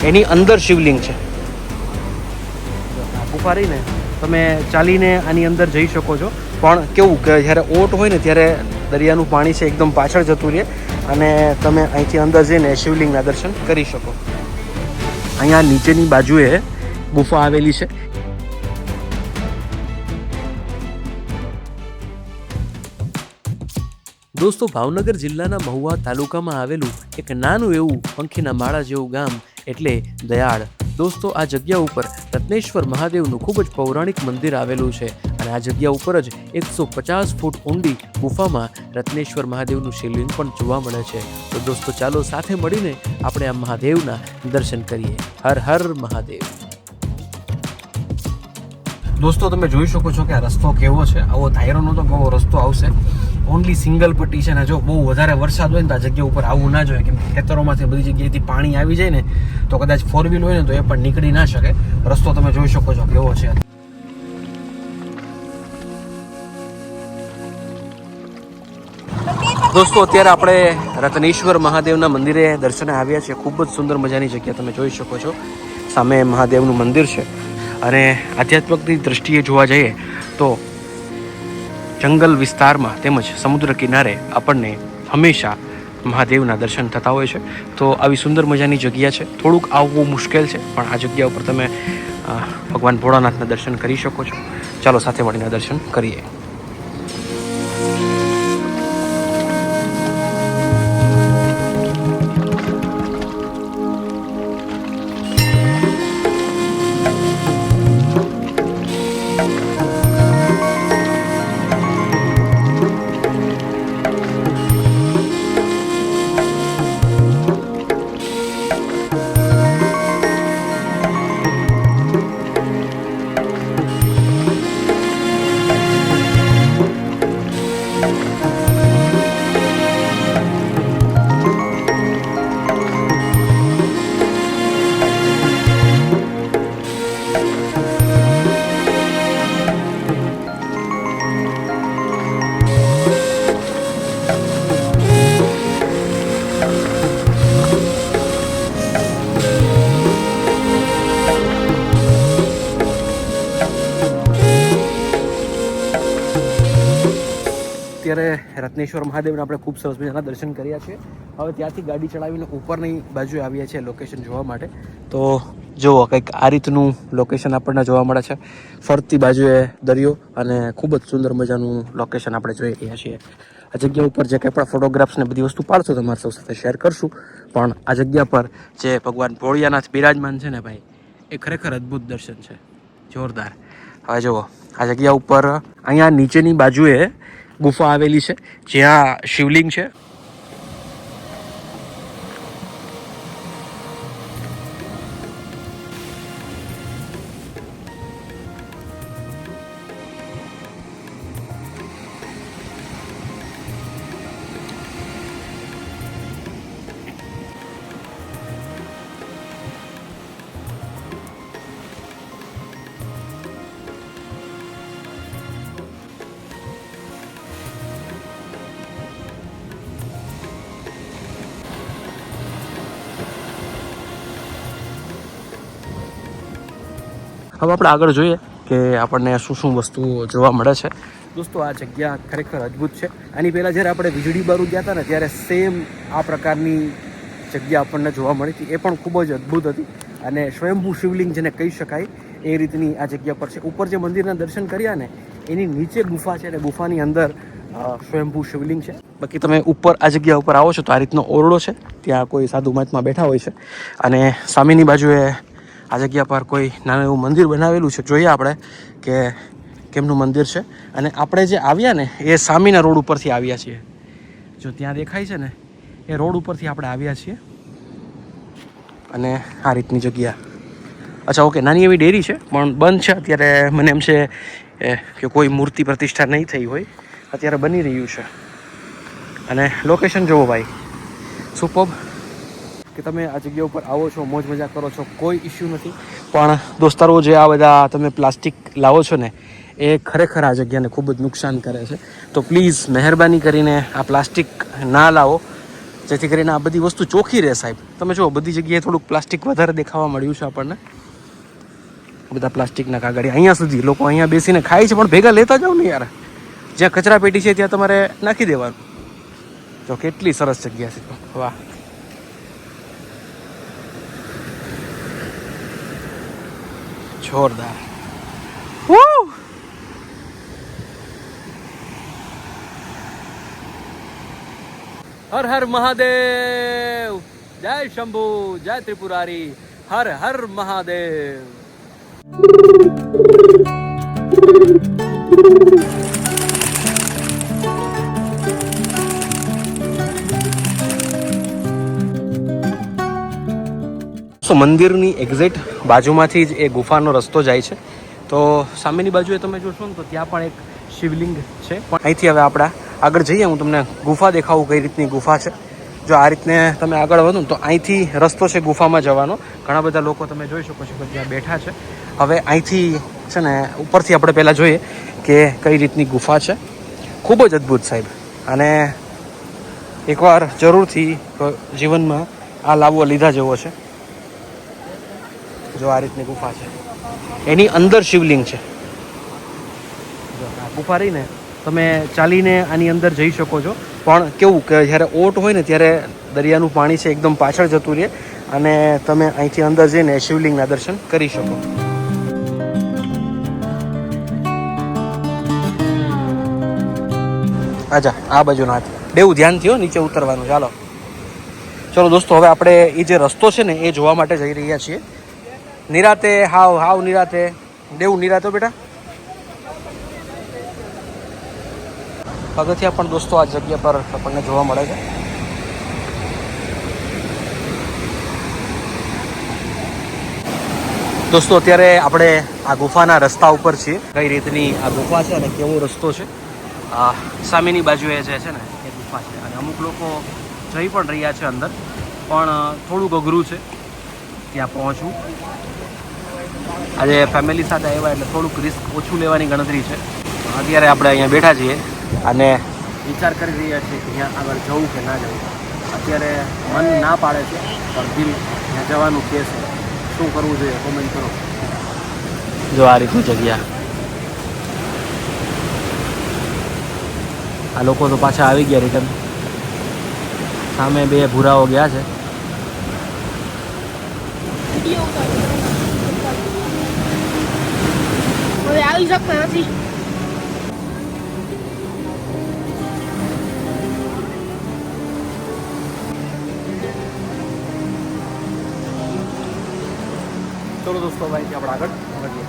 એની અંદર શિવલિંગ છે. ગુફા રહીને તમે ચાલીને આની અંદર જઈ શકો છો, પણ કેવું કે જ્યારે ઓટ હોય ને ત્યારે દરિયાનું પાણી છે એકદમ પાછળ જતું રહે અને તમે અહીંથી અંદર જઈને શિવલિંગના દર્શન કરી શકો. અહીંયા નીચેની બાજુએ ગુફા આવેલી છે. દોસ્તો, ભાવનગર જિલ્લાના મહુવા તાલુકામાં આવેલું એક નાનું એવું પંખીના માળા જેવું ગામ એટલે દયાળ. દોસ્તો, આ જગ્યા ઉપર રત્નેશ્વર મહાદેવનું ખૂબ જ પૌરાણિક મંદિર આવેલું છે અને આ જગ્યા ઉપર જ 150 ફૂટ ઊંડી ગુફામાં રત્નેશ્વર મહાદેવનું શિવલિંગ પણ જોવા મળે છે. તો દોસ્તો, ચાલો સાથે મળીને આપણે આ મહાદેવના દર્શન કરીએ. હર હર મહાદેવ. દોસ્તો, તમે જોઈ શકો છો કે આ રસ્તો કેવો છે. આવો ધાયરોનો તો કેવો રસ્તો આવશે. ઓનલી સિંગલ પટ્ટી છે ને જો બહુ વધારે વરસાદ હોય ને તો આ જગ્યા ઉપર આવવું ના જોઈએ, કેમ કે ખેતરોમાંથી બધી જગ્યાએથી પાણી આવી જાય ને તો કદાચ 4 વ્હીલ હોય ને તો એ પણ નીકળી ના શકે. રસ્તો તમે જોઈ શકો છો કેવો છે. દોસ્તો, અત્યારે આપણે રત્નેશ્વર મહાદેવના મંદિરે દર્શને આવ્યા છીએ. ખૂબ જ સુંદર મજાની જગ્યા તમે જોઈ શકો છો. સામે મહાદેવનું મંદિર છે અને આધ્યાત્મિકની દ્રષ્ટિએ જોવા જઈએ તો જંગલ વિસ્તારમાં તેમજ સમુદ્ર કિનારે આપણને હંમેશા મહાદેવના દર્શન થતા હોય છે. તો આવી સુંદર મજાની જગ્યા છે. થોડુંક આવવું મુશ્કેલ છે, પણ આ જગ્યા ઉપર તમે ભગવાન ભોળાનાથના દર્શન કરી શકો છો. ચાલો સાથે મળીને દર્શન કરીએ. અત્યારે રત્નેશ્વર મહાદેવના આપણે ખૂબ સરસ મજાના દર્શન કર્યા છે. હવે ત્યાંથી ગાડી ચડાવીને ઉપરની બાજુએ આવ્યા છીએ લોકેશન જોવા માટે. તો જુઓ, કંઈક આ રીતનું લોકેશન આપણને જોવા મળે છે. ફરતી બાજુએ દરિયો અને ખૂબ જ સુંદર મજાનું લોકેશન આપણે જોઈ રહ્યા છીએ. આ જગ્યા ઉપર જે કંઈ પણ ફોટોગ્રાફ્સ ને બધી વસ્તુ પાડશો તમારી સૌ સાથે શેર કરશું. પણ આ જગ્યા પર જે ભગવાન ભોળિયાનાથ બિરાજમાન છે ને ભાઈ, એ ખરેખર અદ્ભુત દર્શન છે, જોરદાર. હવે જુઓ, આ જગ્યા ઉપર અહીંયા નીચેની બાજુએ ગુફા આવેલી છે જ્યાં શિવલિંગ છે. હવે આપણે આગળ જોઈએ કે આપણને શું શું વસ્તુઓ જોવા મળે છે. દોસ્તો, આ જગ્યા ખરેખર અદ્ભુત છે. આની પહેલાં જ્યારે આપણે વીજળી બારું ગયા હતા ને ત્યારે સેમ આ પ્રકારની જગ્યા આપણને જોવા મળી હતી. એ પણ ખૂબ જ અદ્ભુત હતી અને સ્વયંભૂ શિવલિંગ જેને કહી શકાય એ રીતની આ જગ્યા પર છે. ઉપર જે મંદિરના દર્શન કર્યા ને એની નીચે ગુફા છે અને ગુફાની અંદર સ્વયંભૂ શિવલિંગ છે. બાકી તમે ઉપર આ જગ્યા ઉપર આવો છો તો આ રીતનો ઓરડો છે, ત્યાં કોઈ સાધુ મહાત્મા બેઠા હોય છે અને સામેની બાજુએ આ જગ્યા પર કોઈ નાનું એવું મંદિર બનાવેલું છે. જોઈએ આપણે કે કેમનું મંદિર છે. અને આપણે જે આવ્યા ને એ સામેના રોડ ઉપરથી આવ્યા છીએ. જો ત્યાં દેખાય છે ને એ રોડ ઉપરથી આપણે આવ્યા છીએ અને આ રીતની જગ્યા. અચ્છા, ઓકે, નાની એવી ડેરી છે પણ બંધ છે અત્યારે. મને એમ છે કે કોઈ મૂર્તિ પ્રતિષ્ઠા નહીં થઈ હોય, અત્યારે બની રહ્યું છે. અને લોકેશન જુઓ ભાઈ, સુપર્બ. કે તમે આ જગ્યા ઉપર આવો છો, મોજ મજા કરો છો, કોઈ ઇશ્યુ નથી. પણ દોસ્તારો, જે આ બધા તમે પ્લાસ્ટિક લાવો છો ને એ ખરેખર આ જગ્યાને ખૂબ જ નુકસાન કરે છે. તો પ્લીઝ મહેરબાની કરીને આ પ્લાસ્ટિક ના લાવો. જેથી કરીને આ બધી વસ્તુ ચોખ્ખી રહે સાહેબ. તમે જુઓ બધી જગ્યાએ થોડુંક પ્લાસ્ટિક વધારે દેખાવા મળ્યું છે આપણને. બધા પ્લાસ્ટિકના કાગળિયા અહીંયા સુધી લોકો અહીંયા બેસીને ખાય છે, પણ ભેગા લેતા જાવ ને યાર. જ્યાં કચરા પેટી છે ત્યાં તમારે નાખી દેવાનું. જો કેટલી સરસ જગ્યા છે. વાહ, જોરદાર. હર હર મહાદેવ, જય શંભુ, જય ત્રિપુરારી, હર હર મહાદેવ. મંદિરની એક્ઝેક્ટ બાજુમાંથી જ એ ગુફાનો રસ્તો જાય છે. તો સામેની બાજુએ તમે જોશો ને તો ત્યાં પણ એક શિવલિંગ છે. પણ અહીંથી હવે આપણે આગળ જઈએ, હું તમને ગુફા દેખાવું કઈ રીતની ગુફા છે. જો આ રીતને તમે આગળ વધો ને તો અહીંથી રસ્તો છે ગુફામાં જવાનો. ઘણા બધા લોકો તમે જોઈ શકો છો કે ત્યાં બેઠા છે. હવે અહીંથી છે ને ઉપરથી આપણે પહેલાં જોઈએ કે કઈ રીતની ગુફા છે. ખૂબ જ અદ્ભુત સાહેબ. અને એકવાર જરૂરથી જીવનમાં આ લાવવો લીધા જેવો છે. જો આ રીતની ગુફા છે, એની અંદર શિવલિંગ છે. જો આ ગુફા રહીને તમે ચાલીને આની અંદર જઈ શકો છો. પણ કેવું કે જ્યારે ઓટ હોય ને ત્યારે દરિયાનું પાણી છે એકદમ પાછળ જતું રહે અને તમે અહીંથી અંદર જઈને શિવલિંગના દર્શન કરી શકો. અચ્છા, આ બાજુનો હાથ બેવું ધ્યાન થયો, નીચે ઉતરવાનું. ચાલો ચલો દોસ્તો, હવે આપણે એ જે રસ્તો છે ને એ જોવા માટે જઈ રહ્યા છીએ. નિરાતે, હાવ નિરાતે. દેવું નિરાતો બેટા. પગથિયા પણ દોસ્તો આ જગ્યા પર આપણને જોવા મળે છે. દોસ્તો અત્યારે આપણે આ ગુફાના રસ્તા ઉપર છીએ. કઈ રીતની આ ગુફા છે અને કેવો રસ્તો છે. આ સામેની બાજુએ જે છે ને એ ગુફા છે અને અમુક લોકો જઈ પણ રહ્યા છે અંદર, પણ થોડુંક અઘરું છે ત્યાં પહોંચવું. આજે ફેમિલી સાથે આવ્યા એટલે થોડુંક રિસ્ક ઓછું લેવાની ગણતરી છે. અત્યારે આપણે અહીંયા બેઠા છીએ અને વિચાર કરી રહ્યા છીએ કે ત્યાં આગળ જવું કે ના જવું. અત્યારે મન ના પાડે છે, પણ દિલ ત્યાં જવાનું કહે છે. શું કરવું જોઈએ કોમેન્ટ કરો. જો આ રીતની જગ્યા. આ લોકો તો પાછા આવી ગયા રિટર્ન. સામે બે ભૂરાઓ ગયા છે. હવે આવી શકતા નથી. ચલો દોસ્તો, ભાઈ આપણે આગળ વધીએ.